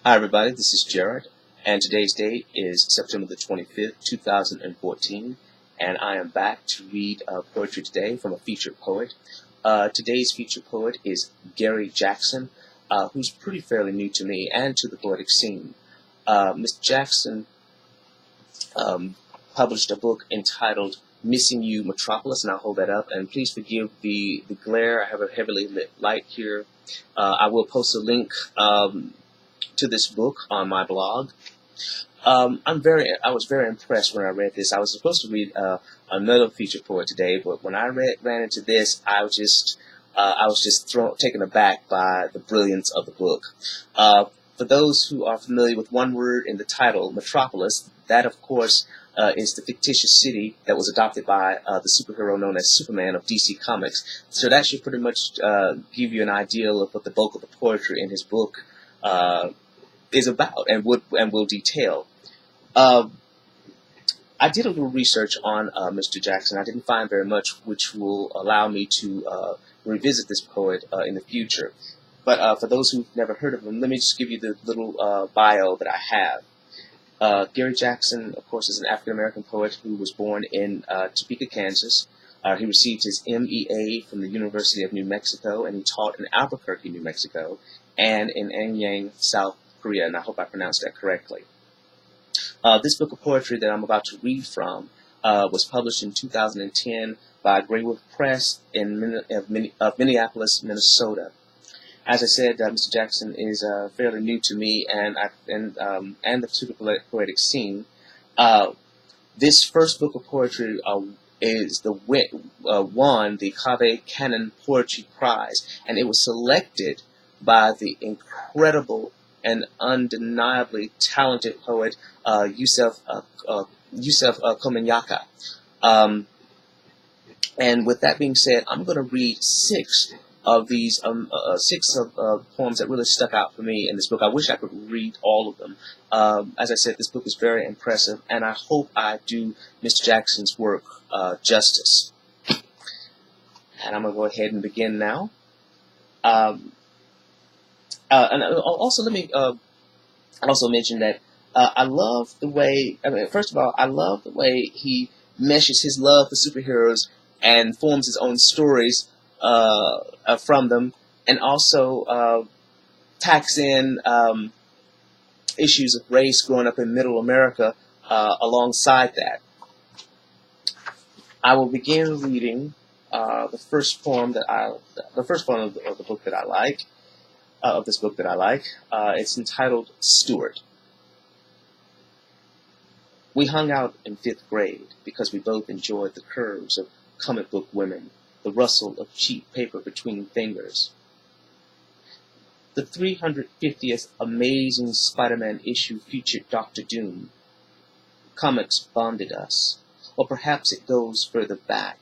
Hi everybody, this is Jared, and today's date is September the 25th, 2014, and I am back to read poetry today from a featured poet. Today's featured poet is Gary Jackson, who's pretty fairly new to me and to the poetic scene. Mr. Jackson published a book entitled Missing You, Metropolis, and I'll hold that up, and please forgive the glare. I have a heavily lit light here. I will post a link to this book on my blog. I was very impressed when I read this. I was supposed to read another featured poet today, but when I ran into this, I was just taken aback by the brilliance of the book. For those who are familiar with one word in the title, Metropolis, that of course is the fictitious city that was adopted by the superhero known as Superman of DC Comics. So that should pretty much give you an idea of what the bulk of the poetry in his book is about and will detail. I did a little research on Mr. Jackson. I didn't find very much which will allow me to revisit this poet in the future. But for those who've never heard of him, let me just give you the little bio that I have. Gary Jackson, of course, is an African-American poet who was born in Topeka, Kansas. He received his MEA from the University of New Mexico, and he taught in Albuquerque, New Mexico, and in Anyang, South Korea, and I hope I pronounced that correctly. This book of poetry that I'm about to read from was published in 2010 by Greywolf Press of Minneapolis, Minnesota. As I said, Mr. Jackson is fairly new to me and the super poetic scene. This first book of poetry is won the Cave Canon Poetry Prize, and it was selected by the incredible and undeniably talented poet Yusef Komenyaka. And with that being said, I'm going to read six of poems that really stuck out for me in this book. I wish I could read all of them. As I said, this book is very impressive, and I hope I do Mr. Jackson's work justice. And I'm going to go ahead and begin now. And also, let me also mention that I love the way. First of all, I love the way he meshes his love for superheroes and forms his own stories from them, and also packs in issues of race growing up in Middle America alongside that. I will begin reading the first poem of the book that I like. Of this book that I like. It's entitled Stuart. We hung out in 5th grade because we both enjoyed the curves of comic book women, the rustle of cheap paper between fingers. The 350th Amazing Spider-Man issue featured Dr. Doom. Comics bonded us, or perhaps it goes further back.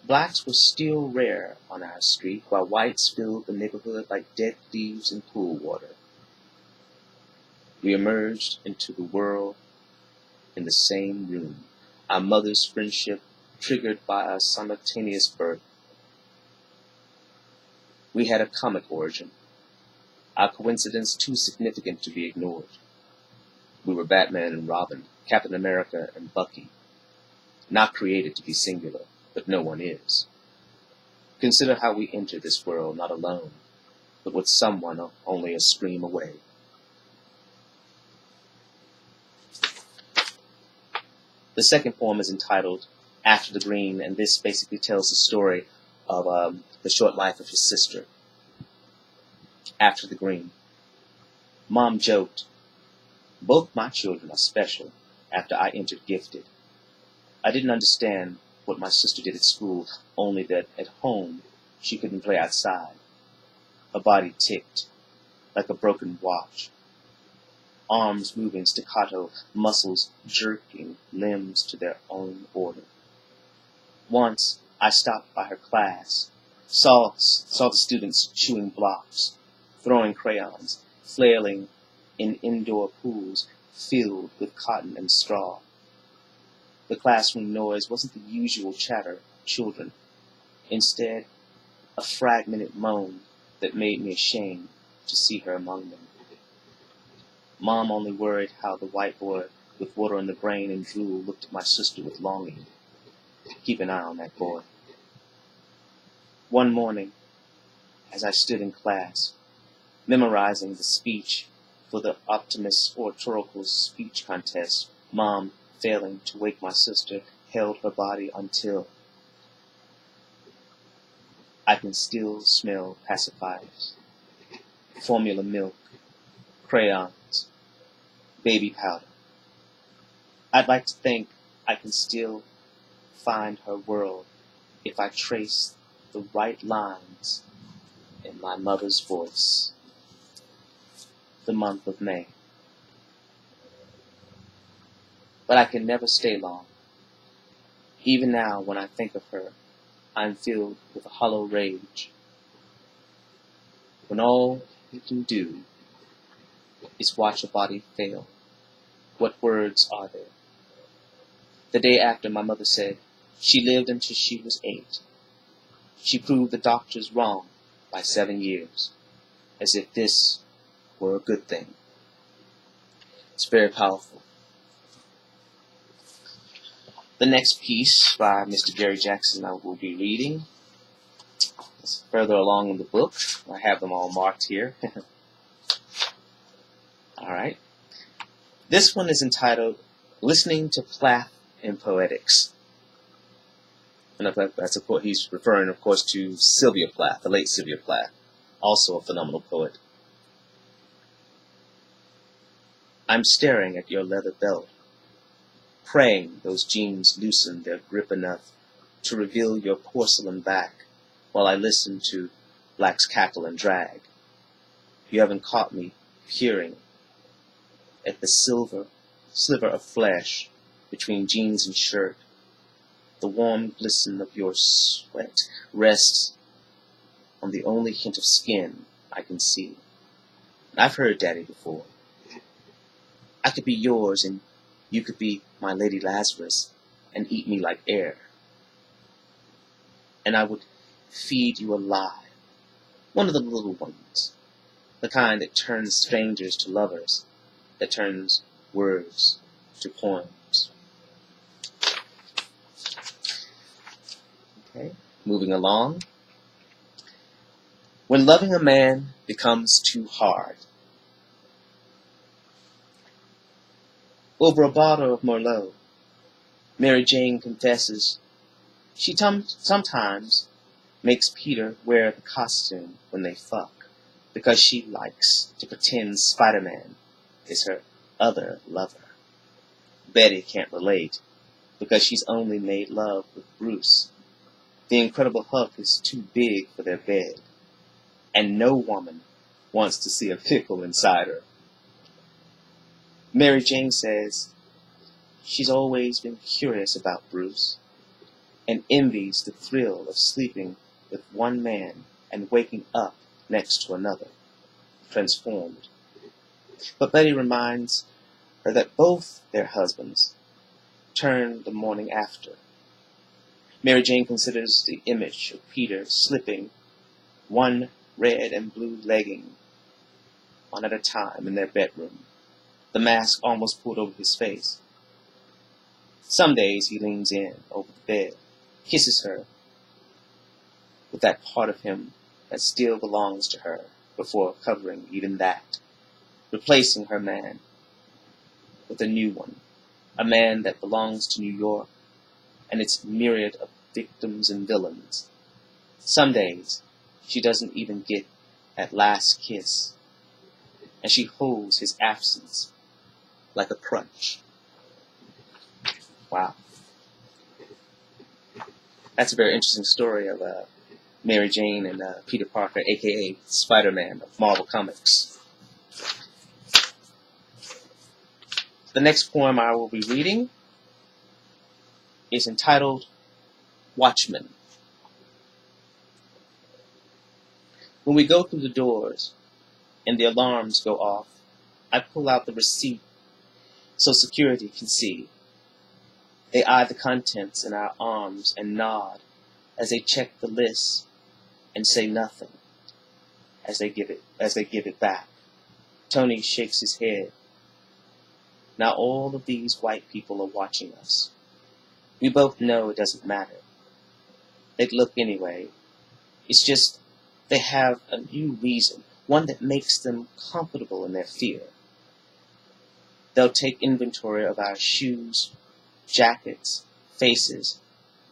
Blacks were still rare on our street, while whites filled the neighborhood like dead leaves in pool water. We emerged into the world in the same room, our mother's friendship triggered by our simultaneous birth. We had a comic origin, our coincidence too significant to be ignored. We were Batman and Robin, Captain America and Bucky, not created to be singular. But no one is. Consider how we enter this world not alone, but with someone only a scream away. The second poem is entitled After the Green, and this basically tells the story of the short life of his sister. After the Green. Mom joked, "Both my children are special," after I entered gifted. I didn't understand what my sister did at school, only that at home she couldn't play outside. Her body ticked like a broken watch. Arms moving staccato, muscles jerking limbs to their own order. Once I stopped by her class, saw the students chewing blocks, throwing crayons, flailing in indoor pools filled with cotton and straw. The classroom noise wasn't the usual chatter of children. Instead, a fragmented moan that made me ashamed to see her among them. Mom only worried how the white boy with water in the brain and drool looked at my sister with longing. Keep an eye on that boy. One morning, as I stood in class, memorizing the speech for the Optimus Oratorical Speech Contest, Mom, failing to wake my sister, held her body until I can still smell pacifiers, formula milk, crayons, baby powder. I'd like to think I can still find her world if I trace the right lines in my mother's voice. The month of May. But I can never stay long. Even now, when I think of her, I'm filled with a hollow rage. When all you can do is watch a body fail, what words are there? The day after, my mother said, she lived until she was 8. She proved the doctors wrong by 7 years, as if this were a good thing. It's very powerful. The next piece by Mr. Jerry Jackson I will be reading is further along in the book. I have them all marked here. Alright. This one is entitled Listening to Plath in Poetics. And that's a quote. He's referring, of course, to Sylvia Plath, the late Sylvia Plath, also a phenomenal poet. I'm staring at your leather belt, praying those jeans loosen their grip enough to reveal your porcelain back while I listen to blacks cackle and drag. You haven't caught me peering at the sliver of flesh between jeans and shirt. The warm glisten of your sweat rests on the only hint of skin I can see. I've heard Daddy before. I could be yours and you could be my Lady Lazarus and eat me like air. And I would feed you alive, one of the little ones, the kind that turns strangers to lovers, that turns words to poems. Okay, moving along. When loving a man becomes too hard. Over a bottle of Merlot, Mary Jane confesses she sometimes makes Peter wear the costume when they fuck because she likes to pretend Spider-Man is her other lover. Betty can't relate because she's only made love with Bruce. The Incredible Hulk is too big for their bed, and no woman wants to see a pickle inside her. Mary Jane says she's always been curious about Bruce and envies the thrill of sleeping with one man and waking up next to another, transformed. But Betty reminds her that both their husbands turn the morning after. Mary Jane considers the image of Peter slipping one red and blue legging, one at a time, in their bedroom, the mask almost pulled over his face. Some days he leans in over the bed, kisses her with that part of him that still belongs to her before covering even that, replacing her man with a new one, a man that belongs to New York and its myriad of victims and villains. Some days she doesn't even get that last kiss, and she holds his absence like a crutch. Wow. That's a very interesting story of Mary Jane and Peter Parker, a.k.a. Spider-Man of Marvel Comics. The next poem I will be reading is entitled Watchmen. When we go through the doors and the alarms go off, I pull out the receipt so security can see. They eye the contents in our arms and nod as they check the list and say nothing as they give it back. Tony shakes his head Now all of these white people are watching us. We both know it doesn't matter. They'd look anyway. It's just they have a new reason, one that makes them comfortable in their fear. They'll take inventory of our shoes, jackets, faces,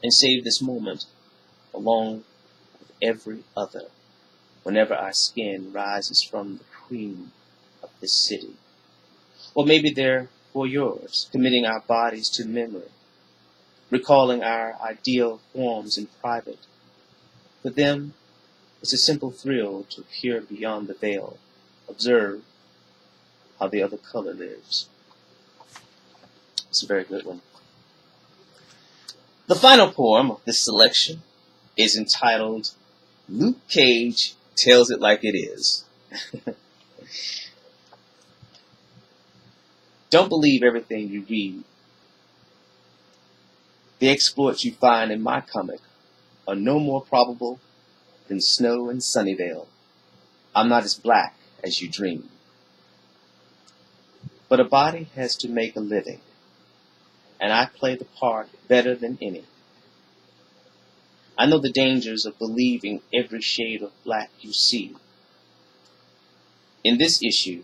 and save this moment along with every other whenever our skin rises from the cream of this city. Or maybe they're for yours, committing our bodies to memory, recalling our ideal forms in private. For them, it's a simple thrill to peer beyond the veil, observe how the other color lives. It's a very good one. The final poem of this selection is entitled Luke Cage Tells It Like It Is. Don't believe everything you read. The exploits you find in my comic are no more probable than snow in Sunnyvale. I'm not as black as you dream. But a body has to make a living, and I play the part better than any. I know the dangers of believing every shade of black you see. In this issue,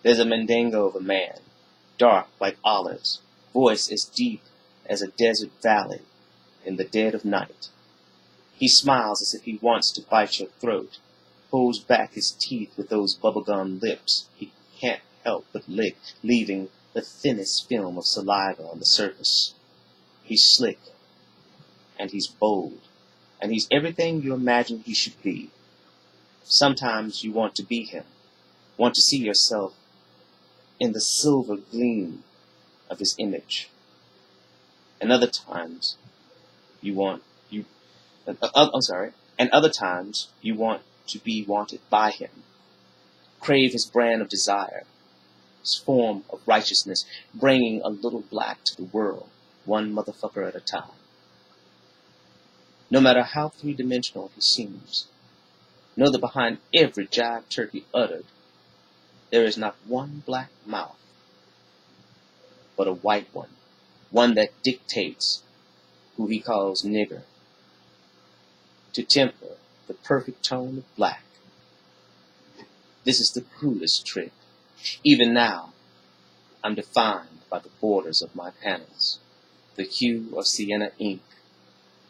there's a Mandingo of a man, dark like olives, voice as deep as a desert valley in the dead of night. He smiles as if he wants to bite your throat, pulls back his teeth with those bubblegum lips he can't help but lick, leaving the thinnest film of saliva on the surface. He's slick, and he's bold, and he's everything you imagine he should be. Sometimes you want to be him, want to see yourself in the silver gleam of his image. And other times and other times you want to be wanted by him, crave his brand of desire, his form of righteousness, bringing a little black to the world, one motherfucker at a time. No matter how three-dimensional he seems, know that behind every jive turkey uttered, there is not one black mouth, but a white one that dictates who he calls nigger, to temper the perfect tone of black. This is the cruelest trick. Even now, I'm defined by the borders of my panels, the hue of sienna ink,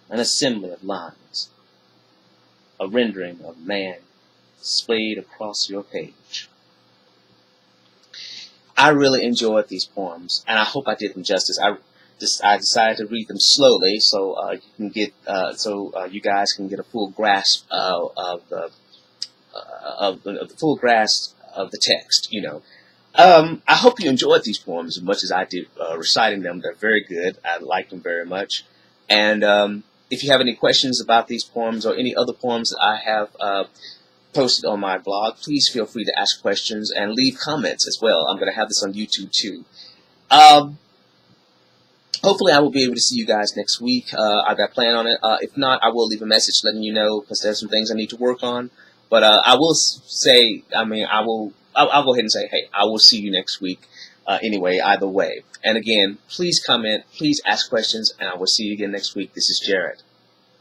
an assembly of lines, a rendering of man splayed across your page. I really enjoyed these poems, and I hope I did them justice. I decided to read them slowly so you guys can get a full grasp of the full grasp of the text. I hope you enjoyed these poems as much as I did reciting them. They're very good. I like them very much. And if you have any questions about these poems or any other poems that I have posted on my blog, please feel free to ask questions and leave comments as well. I'm going to have this on YouTube too. Hopefully I will be able to see you guys next week. I've got a plan on it. If not, I will leave a message letting you know because there's some things I need to work on. But I will say, I'll go ahead and say, hey, I will see you next week anyway, either way. And again, please comment, please ask questions, and I will see you again next week. This is Jared,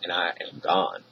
and I am gone.